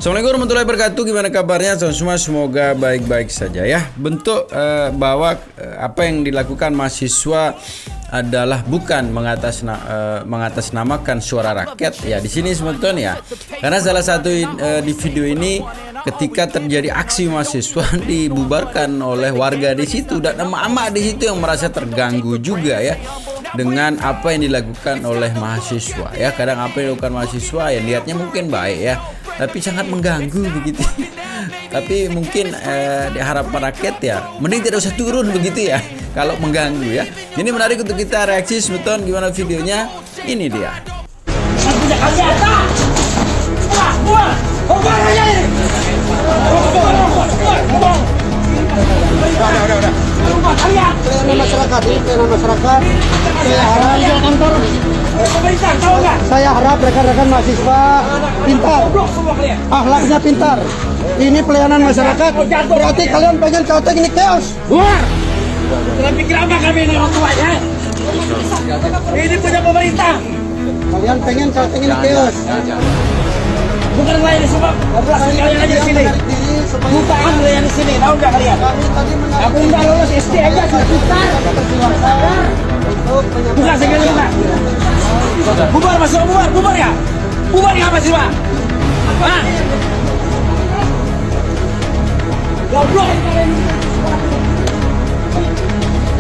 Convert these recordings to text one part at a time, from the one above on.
Assalamualaikum warahmatullahi wabarakatuh. Gimana kabarnya semua? Semoga baik-baik saja ya. Bentuk bahwa apa yang dilakukan mahasiswa adalah bukan mengatasnamakan suara rakyat ya di sini sebetulnya ya. Karena salah satu di video ini ketika terjadi aksi mahasiswa dibubarkan oleh warga di situ dan emak-emak di situ yang merasa terganggu juga ya dengan apa yang dilakukan oleh mahasiswa ya. Kadang apa yang dilakukan mahasiswa ya niatnya mungkin baik ya, tapi sangat mengganggu begitu. Tapi mungkin di harapan rakyat ya mending tidak usah turun begitu ya kalau mengganggu ya. Ini menarik untuk kita reaksi sebetulnya. Gimana videonya? Ini dia. Masyarakat, saya harap rekan-rekan mahasiswa pintar, akhlaknya pintar. Ini pelayanan masyarakat, berarti kalian pengen kautek ini chaos. Keluar! Dalam pikir apa kami ini orang tua ya? Ini punya pemerintah. Kalian pengen kautek ini chaos. Bukan melayani semua. Belasan kalian aja di sini. Bukan melayani di sini. Tahu nggak kalian? Aku nggak lulus SD aja susah. Bukan segala bukan. Bubar masuk bubar ya? Bubar ya mahasiswa? Hah? Goblok!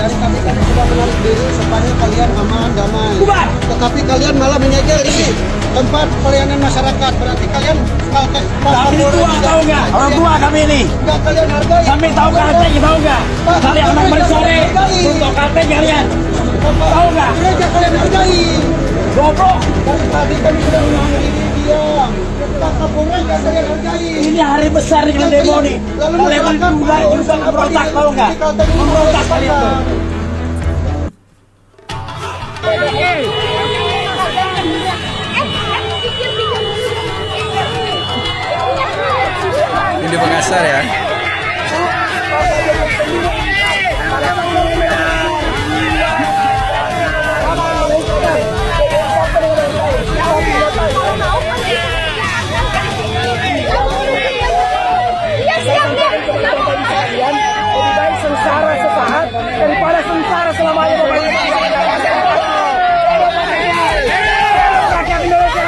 Dari kami sudah menarik diri supaya kalian aman damai. Bubar! Tetapi kalian malah menyegel ini tempat pelayanan masyarakat. Berarti kalian kautek. Kami tua tahu nggak? Orang tua kami ini. Nggak kalian hargai. Kami tahu KTP tahu nggak? Kalian anak bersore untuk KTP kalian. Tahu nggak? Gereja kalian hargai. Goblok! Dari tadi kami sudah menahan diri diam. Kata Kapolres nggak kalian hargai. Ini hari besar dengan demo nih. Kalian juga memberontak tahu nggak? Memberontak kalian tuh. Ini di Makassar ya. Lebih baik sengsara sesaat daripada sengsara selamanya. Rakyat Indonesia.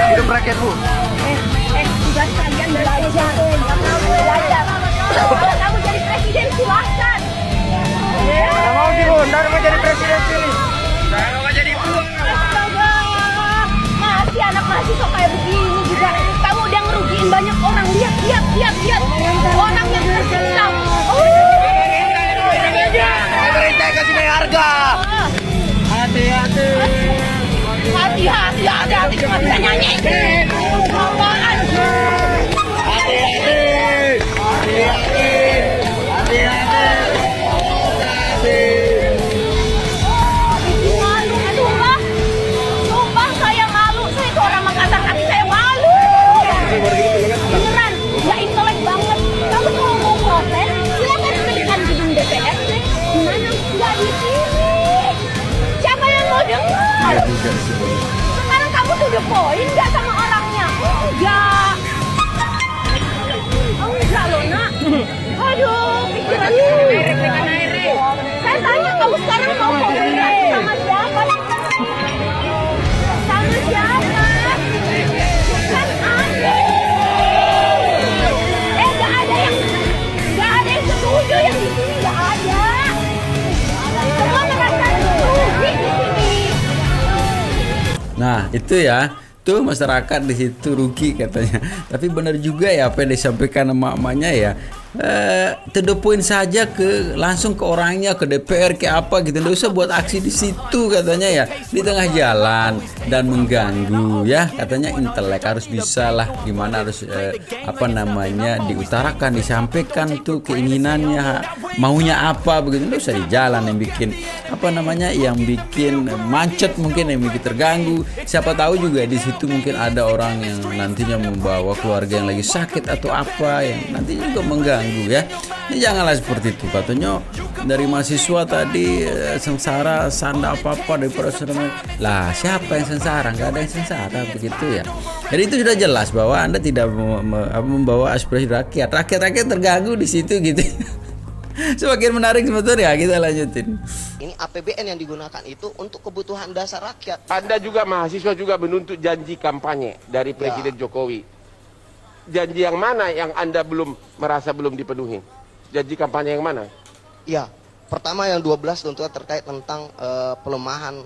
Hidup rakyat, Bu. Tugas kalian belajar. Kalau kamu jadi presiden silahkan. Nggak mau sih, Bu. Ntar mau jadi presiden sini. Nggak mau jadi Bu. Astaga, masih anak mahasiswa kayak begini juga. Kamu udah ngerugiin banyak orang. Lihat. Orang yang tersisa. Pemerintah kasih naik harga. Hati-hati. Hati-hati, cuma bisa nyanyi. Apaan? Hati-hati. Bikin malu, sumpah saya malu. Saya itu orang Makassar, tapi saya malu. Beneran, nggak intelek banget. Kamu kalau mau protes, silakan ke depan gedung DPRD. Gimana? Nggak di sini. Siapa yang mau dengar? Sekarang kamu tuh the point nggak sama orangnya? Enggak. Enggak loh nak. Aduh, pikiran. Saya tanya kamu sekarang mau komunikasi sama siapa? Sama siapa? Kan aneh. Nggak ada yang setuju yang di sini nggak ada. Semua merasa rugi di sini. Nah, itu ya. Tuh masyarakat di situ rugi katanya. Tapi benar juga ya apa yang disampaikan emak-emaknya ya. To the point saja langsung ke orangnya, ke DPR ke apa gitu. Nggak usah buat aksi di situ katanya ya, di tengah jalan dan mengganggu ya. Katanya intelek harus bisa lah gimana harus diutarakan, disampaikan tuh keinginannya, maunya apa begitu. Nggak usah di jalan yang bikin yang bikin macet, mungkin yang bikin terganggu. Siapa tahu juga di situ mungkin ada orang yang nantinya membawa keluarga yang lagi sakit atau apa yang nanti juga mengganggu ya. Ini janganlah seperti itu katanya. dari mahasiswa tadi sengsara sanda apa-apa daripada saudara. Lah siapa yang sengsara? Nggak ada yang sengsara begitu ya. Jadi itu sudah jelas bahwa Anda tidak membawa aspirasi rakyat. Rakyat terganggu di situ gitu. Semakin menarik sebetulnya, kita lanjutin. Ini APBN yang digunakan itu untuk kebutuhan dasar rakyat. Anda juga mahasiswa juga menuntut janji kampanye dari Presiden Jokowi. Janji yang mana yang Anda merasa belum dipenuhi? Janji kampanye yang mana? Ya, pertama yang 12 tuntutan terkait tentang pelemahan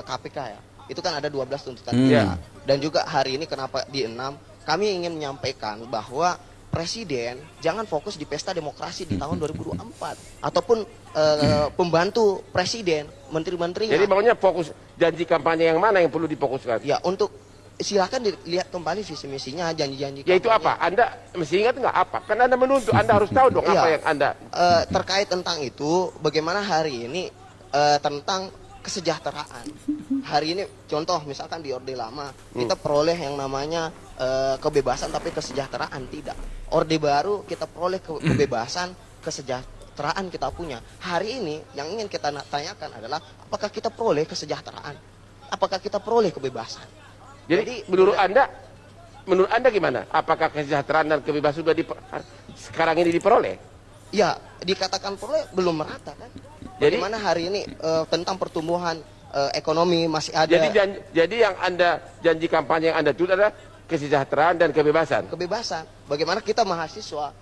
KPK ya. Itu kan ada 12 tuntutan kita. Dan juga hari ini kenapa di 6, kami ingin menyampaikan bahwa Presiden jangan fokus di pesta demokrasi di tahun 2024 ataupun pembantu presiden, menteri-menterinya. Jadi maunya fokus janji kampanye yang mana yang perlu difokuskan? Ya, untuk silakan dilihat kembali visi misinya, janji-janji. Ya itu apa? Anda mesti ingat nggak apa? Kan Anda menuntut, Anda harus tahu dong apa yang Anda. Terkait tentang itu, bagaimana hari ini tentang kesejahteraan. Hari ini contoh misalkan di Orde Lama kita peroleh yang namanya kebebasan tapi kesejahteraan tidak. Orde Baru kita peroleh kebebasan, kesejahteraan kita punya. Hari ini yang ingin kita tanyakan adalah apakah kita peroleh kesejahteraan? Apakah kita peroleh kebebasan? Jadi menurut Anda gimana? Apakah kesejahteraan dan kebebasan sudah sekarang ini diperoleh? Ya, dikatakan peroleh belum merata kan. Bagaimana hari ini tentang pertumbuhan ekonomi masih ada. Jadi yang Anda janji kampanye yang Anda tuntut adalah kesejahteraan dan kebebasan. Kebebasan. Bagaimana kita mahasiswa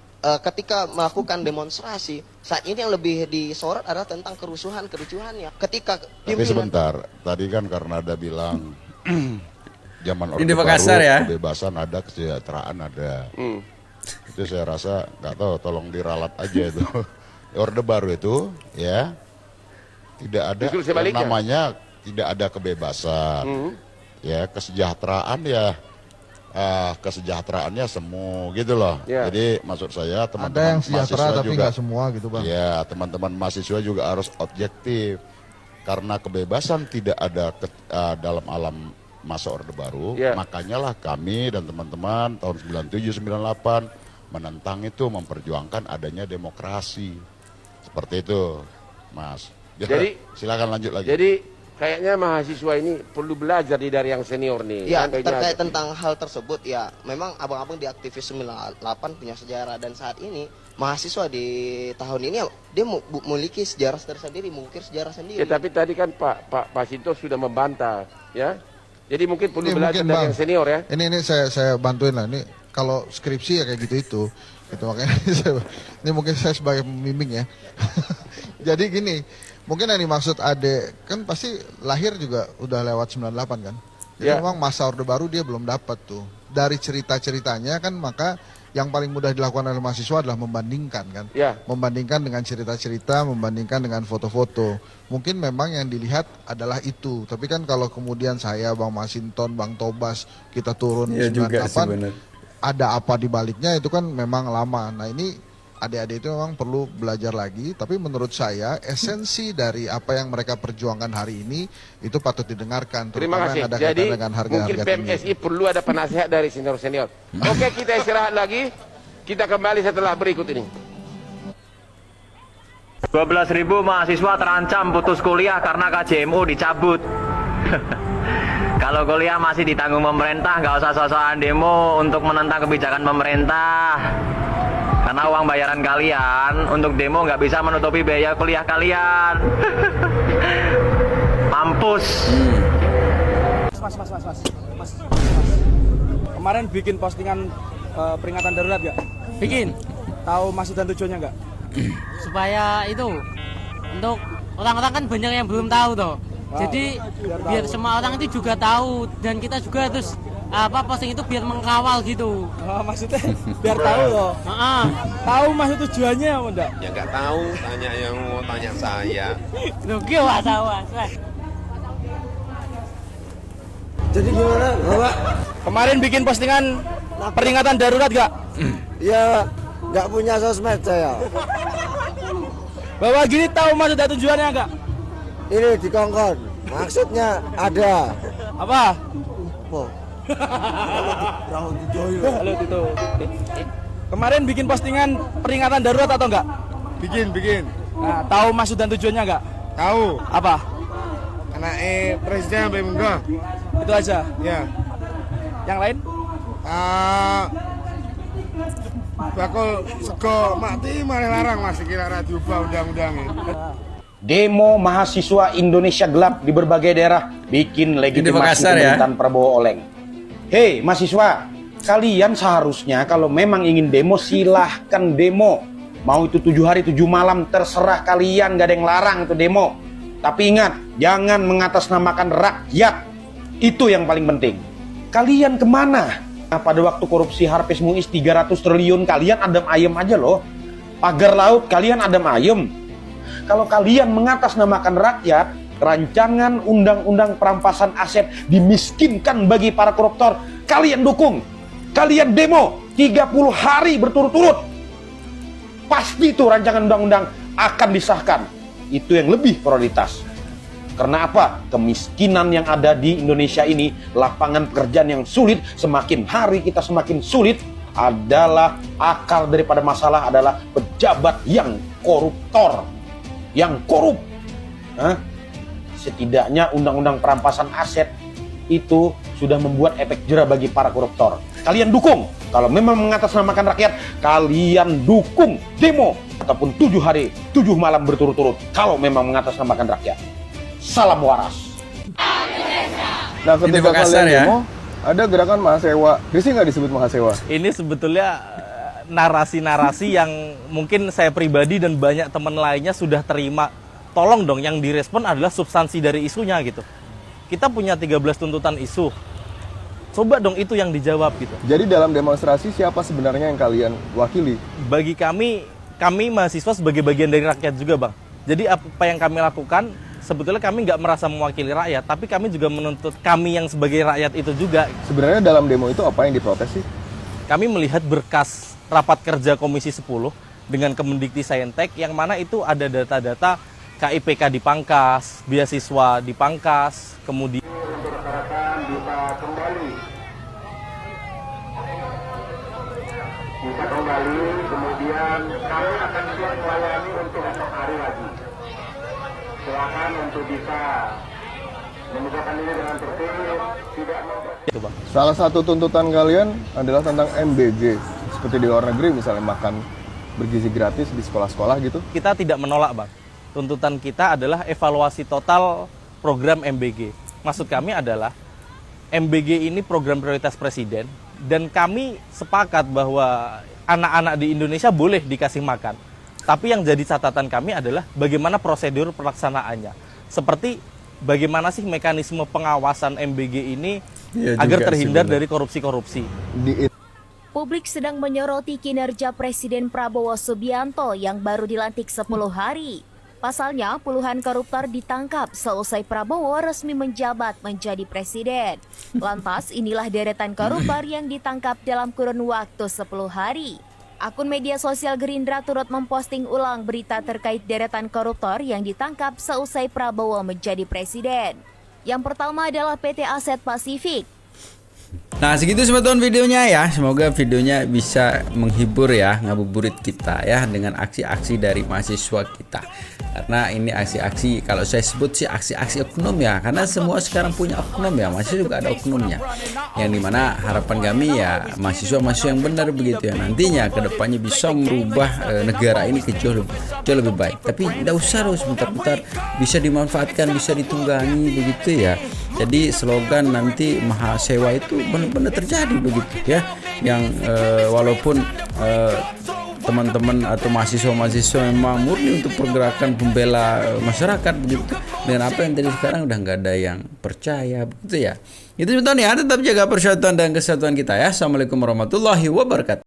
ketika melakukan demonstrasi, saat ini yang lebih disorot adalah tentang kericuhannya. Ketika tapi sebentar, tadi kan karena ada bilang zaman Orde Makassar, Baru ya? kebebasan ada, kesejahteraan ada. Itu saya rasa nggak tahu, tolong diralat aja itu. Orde Baru itu ya tidak ada yang namanya tidak ada kebebasan. Ya kesejahteraan ya kesejahteraannya semu gitu loh. Jadi maksud saya teman-teman mahasiswa tapi juga nggak semua gitu Bang. Ya teman-teman mahasiswa juga harus objektif karena kebebasan tidak ada dalam alam masa Orde Baru. Makanya lah kami dan teman-teman tahun 97-98 menentang itu, memperjuangkan adanya demokrasi seperti itu, Mas. Jadi silakan lanjut lagi. Jadi kayaknya mahasiswa ini perlu belajar dari yang senior nih. Ya, terkait tentang hal tersebut ya, memang abang-abang di aktivis 98 punya sejarah dan saat ini mahasiswa di tahun ini dia memiliki sejarah tersendiri, mengukir sejarah sendiri. Ya, tapi tadi kan Pak Sinto sudah membantah, ya. Jadi mungkin perlu belajar dari yang senior ya. Ini saya bantuin lah. Ini kalau skripsi ya kayak gitu makanya ini mungkin saya sebagai pembimbing ya. Jadi gini, mungkin yang dimaksud Ade kan pasti lahir juga udah lewat 98 kan. Jadi memang masa Orde Baru dia belum dapat tuh. Dari cerita-ceritanya kan maka yang paling mudah dilakukan oleh mahasiswa adalah membandingkan kan. Membandingkan dengan cerita-cerita, membandingkan dengan foto-foto. Mungkin memang yang dilihat adalah itu. Tapi kan kalau kemudian saya, Bang Masinton, Bang Tobas, kita turun 98, ada apa di baliknya itu kan memang lama. Nah ini adik-adik itu memang perlu belajar lagi. Tapi menurut saya esensi dari apa yang mereka perjuangkan hari ini itu patut didengarkan. Terima kasih. Ada jadi dengan mungkin PMSI perlu ada penasehat dari senior-senior. Oke, kita istirahat lagi. Kita kembali setelah berikut ini. 12.000 mahasiswa terancam putus kuliah karena KJMU dicabut. Kalau kuliah masih ditanggung pemerintah, nggak usah sok-sokan demo untuk menentang kebijakan pemerintah. Karena uang bayaran kalian untuk demo nggak bisa menutupi biaya kuliah kalian. Mampus. Mas. Kemarin bikin postingan peringatan darurat nggak? Bikin. Tahu maksud dan tujuannya nggak? Supaya itu untuk orang-orang kan banyak yang belum tahu toh. Jadi biar semua orang itu juga tahu dan kita juga terus posting itu biar mengkawal gitu. Maksudnya biar tahu loh. Tahu maksud tujuannya apa enggak? Ya nggak tahu, tanya yang mau tanya saya. Loh, gimana tahu, Jadi gimana, Bapak? Kemarin bikin postingan peringatan darurat nggak? Ya, nggak punya sosmed saya. Bapak gini tahu maksud dan tujuannya nggak? Ini dikongkon, maksudnya ada. Apa? Oh. Halo Tito. Kemarin bikin postingan peringatan darurat atau enggak? Bikin. Nah, tahu maksud dan tujuannya nggak? Tahu. Apa? Anak presiden sampai enggak. Itu aja. Ya. Yang lain? Bakul sego mati malah larang Mas iki lara diubah undang-undangnya. Demo mahasiswa Indonesia gelap di berbagai daerah bikin legitimasi pemerintahan Prabowo oleng. Hei mahasiswa, kalian seharusnya kalau memang ingin demo silahkan demo. Mau itu 7 hari 7 malam terserah kalian, gak ada yang larang itu demo. Tapi ingat, jangan mengatasnamakan rakyat. Itu yang paling penting. Kalian kemana? Nah, pada waktu korupsi Harvest Muiz 300 triliun kalian adem ayem aja loh. Pagar laut kalian adem ayem. Kalau kalian mengatasnamakan rakyat, rancangan undang-undang perampasan aset dimiskinkan bagi para koruptor, kalian dukung. Kalian demo 30 hari berturut-turut. Pasti itu rancangan undang-undang akan disahkan. Itu yang lebih prioritas. Karena apa? Kemiskinan yang ada di Indonesia ini, lapangan pekerjaan yang sulit, semakin hari kita semakin sulit, adalah akar daripada masalah adalah pejabat yang koruptor, yang korup. Setidaknya undang-undang perampasan aset itu sudah membuat efek jera bagi para koruptor. Kalian dukung. Kalau memang mengatasnamakan rakyat, kalian dukung demo ataupun 7 hari 7 malam berturut-turut kalau memang mengatasnamakan rakyat. Salam waras. Nah, ketika kalian demo, ada gerakan mahasiswa. Risih nggak disebut mahasiswa? Ini sebetulnya narasi-narasi yang mungkin saya pribadi dan banyak teman lainnya sudah terima. Tolong dong, yang direspon adalah substansi dari isunya gitu. Kita punya 13 tuntutan isu. Coba dong itu yang dijawab gitu. Jadi dalam demonstrasi siapa sebenarnya yang kalian wakili? Bagi kami mahasiswa sebagai bagian dari rakyat juga, Bang. Jadi apa yang kami lakukan, sebetulnya kami nggak merasa mewakili rakyat, tapi kami juga menuntut kami yang sebagai rakyat itu juga. Sebenarnya dalam demo itu apa yang diprotes sih? Kami melihat berkas rapat kerja Komisi 10 dengan Kemendikti-Saintek yang mana itu ada data-data KIPK dipangkas, beasiswa dipangkas, kemudian bisa kembali, kemudian kami akan siap melayani untuk hari lagi. Silakan untuk bisa membukakan diri dengan tertib, tidak Salah satu tuntutan kalian adalah tentang MBG, seperti di luar negeri misalnya makan bergizi gratis di sekolah-sekolah gitu. Kita tidak menolak, Bang. Tuntutan kita adalah evaluasi total program MBG. Maksud kami adalah MBG ini program prioritas Presiden dan kami sepakat bahwa anak-anak di Indonesia boleh dikasih makan. Tapi yang jadi catatan kami adalah bagaimana prosedur pelaksanaannya. Seperti bagaimana sih mekanisme pengawasan MBG ini agar terhindar dari korupsi-korupsi. Publik sedang menyoroti kinerja Presiden Prabowo Subianto yang baru dilantik 10 hari. Pasalnya, puluhan koruptor ditangkap seusai Prabowo resmi menjabat menjadi presiden. Lantas, inilah deretan koruptor yang ditangkap dalam kurun waktu 10 hari. Akun media sosial Gerindra turut memposting ulang berita terkait deretan koruptor yang ditangkap seusai Prabowo menjadi presiden. Yang pertama adalah PT Aset Pasifik. Nah, segitu teman-teman videonya ya. Semoga videonya bisa menghibur ya, ngabuburit kita ya dengan aksi-aksi dari mahasiswa kita. Karena ini aksi-aksi, kalau saya sebut sih aksi-aksi oknum ya, karena semua sekarang punya oknum ya, masih juga ada oknumnya. Yang dimana harapan kami ya mahasiswa-mahasiswa yang benar begitu ya, nantinya kedepannya bisa merubah negara ini ke jauh lebih baik. Tapi tidak usah loh sebentar-bentar, bisa dimanfaatkan, bisa ditunggangi begitu ya. Jadi slogan nanti mahasiswa itu benar-benar terjadi begitu ya, yang walaupun teman-teman atau mahasiswa-mahasiswa memang murni untuk pergerakan pembela masyarakat begitu, dengan apa yang tadi sekarang udah nggak ada yang percaya begitu ya. Itu teman-teman ya, tetap jaga persatuan dan kesatuan kita ya. Assalamualaikum warahmatullahi wabarakatuh.